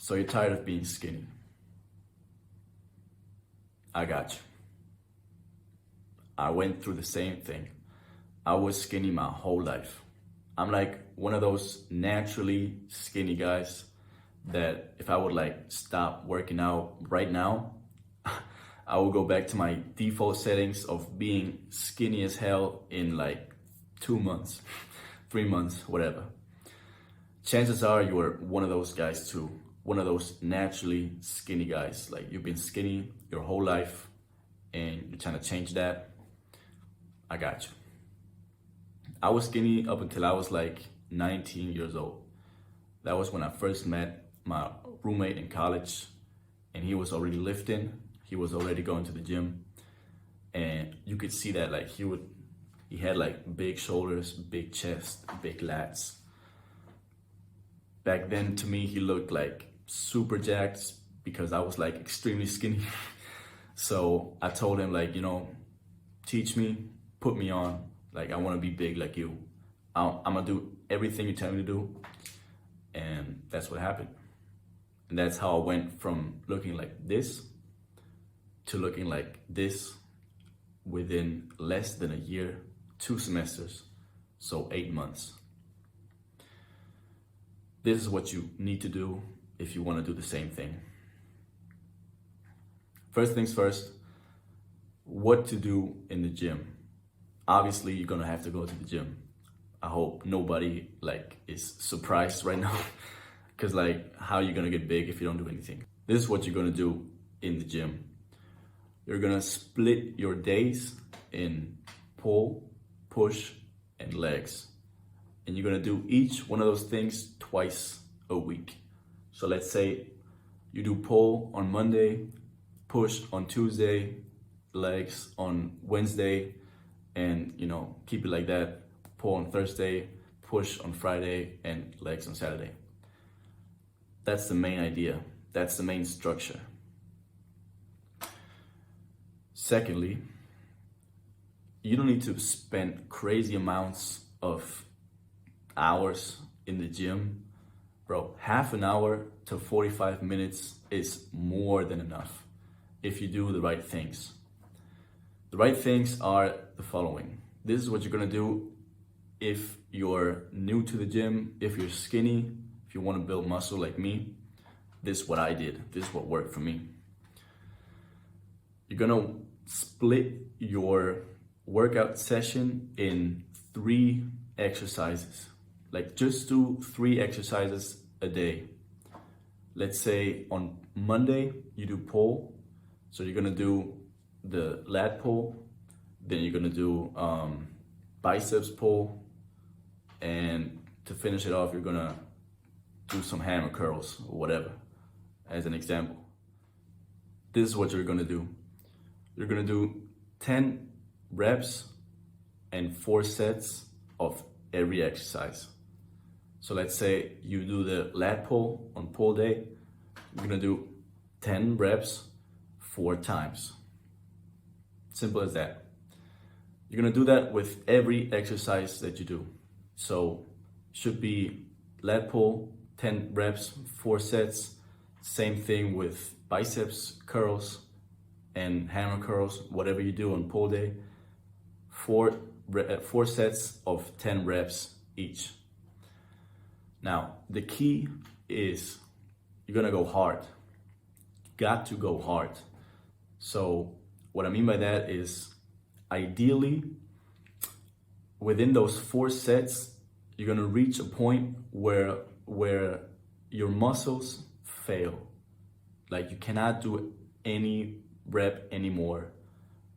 So you're tired of being skinny. I got you. I went through the same thing. I was skinny my whole life. I'm like one of those naturally skinny guys that if I would like stop working out right now, I will go back to my default settings of being skinny as hell in like 2 months, 3 months, whatever. Chances are you are one of those guys too. One of those naturally skinny guys. Like you've been skinny your whole life and you're trying to change that. I got you. I was skinny up until I was like 19 years old. That was when I first met my roommate in college, and he was already lifting. He was already going to the gym, and you could see that like he had like big shoulders, big chest, big lats. Back then to me, he looked like super jacked because I was like extremely skinny. So I told him like, teach me, put me on. Like I want to be big like you. I'm gonna do everything you tell me to do. And that's what happened. And that's how I went from looking like this to looking like this within less than a year, 2 semesters, so 8 months. This is what you need to do if you want to do the same thing. First things first, what to do in the gym. Obviously, you're gonna have to go to the gym. I hope nobody like is surprised right now because like how are you gonna get big if you don't do anything? This is what you're gonna do in the gym. You're gonna split your days in pull, push, and legs. And you're gonna do each one of those things twice a week. So let's say you do pull on Monday, push on Tuesday, legs on Wednesday, and keep it like that. Pull on Thursday, push on Friday, and legs on Saturday. That's the main idea. That's the main structure. Secondly, you don't need to spend crazy amounts of hours in the gym. Bro, half an hour to 45 minutes is more than enough if you do the right things. The right things are the following. This is what you're gonna do if you're new to the gym, if you're skinny, if you wanna build muscle like me. This is what I did. This is what worked for me. You're gonna split your workout session in 3 exercises. Like just do 3 exercises a day. Let's say on Monday you do pull. So you're gonna do the lat pull, then you're gonna do biceps pull, and to finish it off, you're gonna do some hammer curls or whatever, as an example. This is what you're gonna do. You're gonna do 10 reps and 4 sets of every exercise. So let's say you do the lat pull on pull day, you're gonna do 10 reps 4 times. Simple as that. You're gonna do that with every exercise that you do. So should be lat pull, 10 reps, 4 sets. Same thing with biceps curls and hammer curls, whatever you do on pull day. 4 sets of 10 reps each. Now, the key is you're gonna go hard. Got to go hard. So what I mean by that is ideally within those 4 sets, you're gonna reach a point where your muscles fail. Like you cannot do any rep anymore.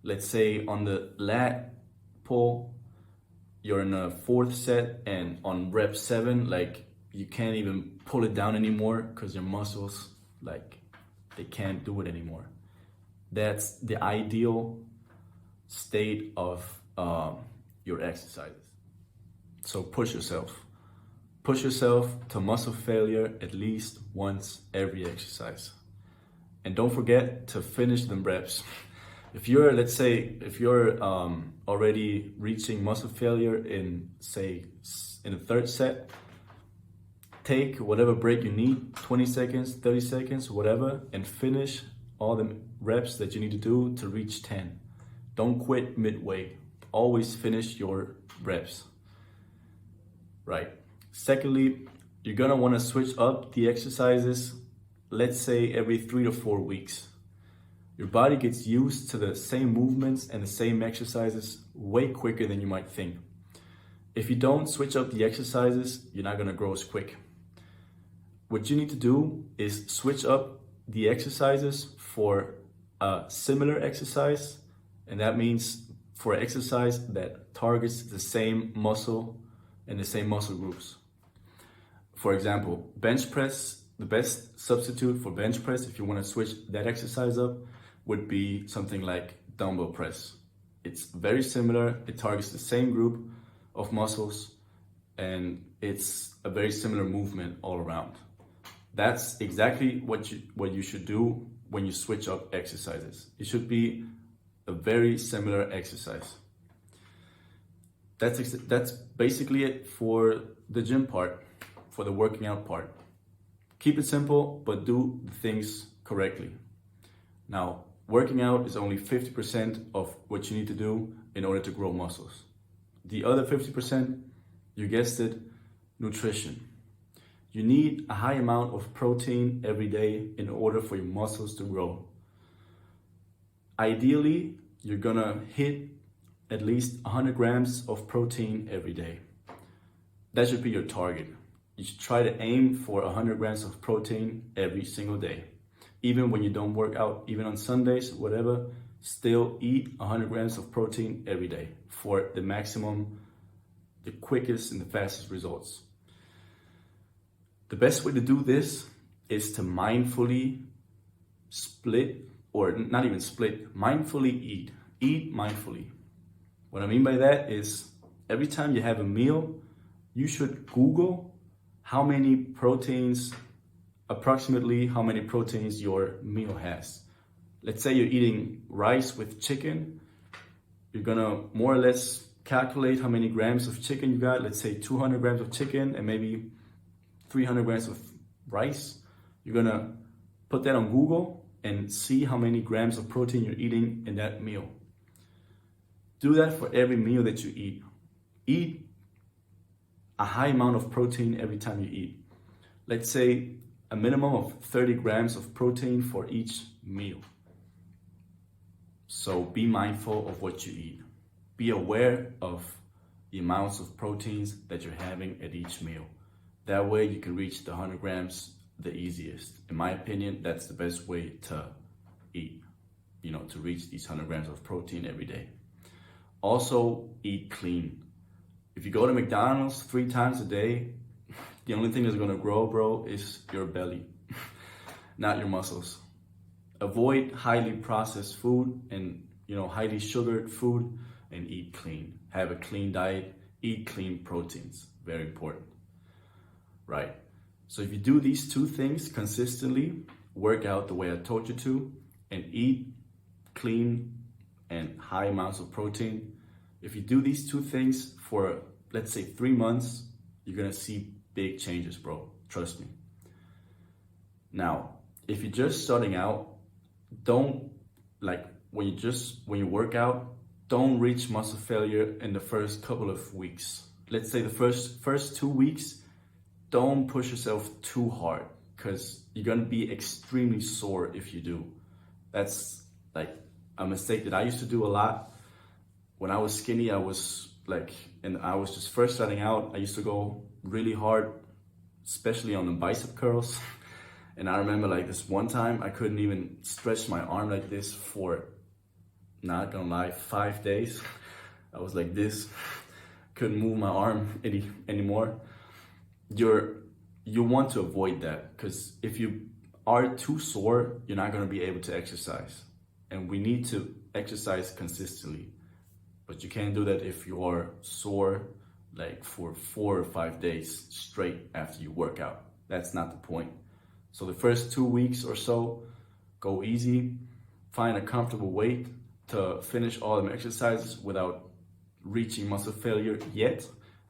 Let's say on the lat pull, you're in a 4th set, and on rep 7, like you can't even pull it down anymore because your muscles, like they can't do it anymore. That's the ideal state of your exercises. So push yourself. Push yourself to muscle failure at least once every exercise. And don't forget to finish them reps. If you're, let's say, already reaching muscle failure in, say, in the 3rd set, take whatever break you need, 20 seconds, 30 seconds, whatever, and finish all the reps that you need to do to reach 10. Don't quit midway. Always finish your reps. Right. Secondly, you're gonna wanna switch up the exercises, let's say every 3 to 4 weeks. Your body gets used to the same movements and the same exercises way quicker than you might think. If you don't switch up the exercises, you're not gonna grow as quick. What you need to do is switch up the exercises for a similar exercise, and that means for an exercise that targets the same muscle and the same muscle groups. For example, bench press, the best substitute for bench press, if you want to switch that exercise up, would be something like dumbbell press. It's very similar, it targets the same group of muscles, and it's a very similar movement all around. That's exactly what you should do when you switch up exercises. It should be a very similar exercise. That's basically it for the gym part, for the working out part. Keep it simple, but do the things correctly. Now, working out is only 50% of what you need to do in order to grow muscles. The other 50%, you guessed it, nutrition. You need a high amount of protein every day in order for your muscles to grow. Ideally, you're gonna hit at least 100 grams of protein every day. That should be your target. You should try to aim for 100 grams of protein every single day. Even when you don't work out, even on Sundays, whatever, still eat 100 grams of protein every day for the maximum, the quickest and the fastest results. The best way to do this is to mindfully split, or not even split, mindfully eat. Eat mindfully. What I mean by that is every time you have a meal, you should Google how many proteins, approximately how many proteins your meal has. Let's say you're eating rice with chicken. You're gonna more or less calculate how many grams of chicken you got. Let's say 200 grams of chicken and maybe 300 grams of rice. You're gonna put that on Google and see how many grams of protein you're eating in that meal. Do that for every meal that you eat. Eat a high amount of protein every time you eat. Let's say a minimum of 30 grams of protein for each meal. So be mindful of what you eat. Be aware of the amounts of proteins that you're having at each meal. That way you can reach the 100 grams the easiest. In my opinion, that's the best way to eat, to reach these 100 grams of protein every day. Also, eat clean. If you go to McDonald's 3 times a day, the only thing that's gonna grow, bro, is your belly, not your muscles. Avoid highly processed food and, highly sugared food, and eat clean. Have a clean diet, eat clean proteins, very important. Right, so if you do these 2 things consistently, work out the way I told you to, and eat clean and high amounts of protein. If you do these 2 things for, let's say, 3 months, you're gonna see big changes, bro. Trust me. Now, if you're just starting out, don't, when you work out, don't reach muscle failure in the first couple of weeks. Let's say the first 2 weeks, don't push yourself too hard, because you're gonna be extremely sore if you do. That's a mistake that I used to do a lot. When I was skinny, I was just first starting out, I used to go really hard, especially on the bicep curls. And I remember this one time, I couldn't even stretch my arm like this for, not gonna lie, 5 days. I was like this, couldn't move my arm anymore. You want to avoid that, because if you are too sore, you're not gonna be able to exercise. And we need to exercise consistently. But you can't do that if you are sore for 4 or 5 days straight after you work out. That's not the point. So the first 2 weeks or so, go easy, find a comfortable weight to finish all the exercises without reaching muscle failure yet.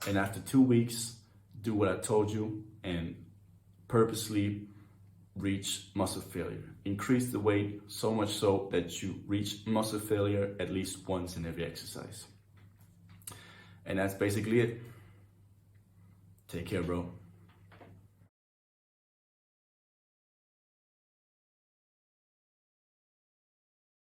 And after 2 weeks, do what I told you and purposely reach muscle failure. Increase the weight so much so that you reach muscle failure at least once in every exercise. And that's basically it. Take care, bro.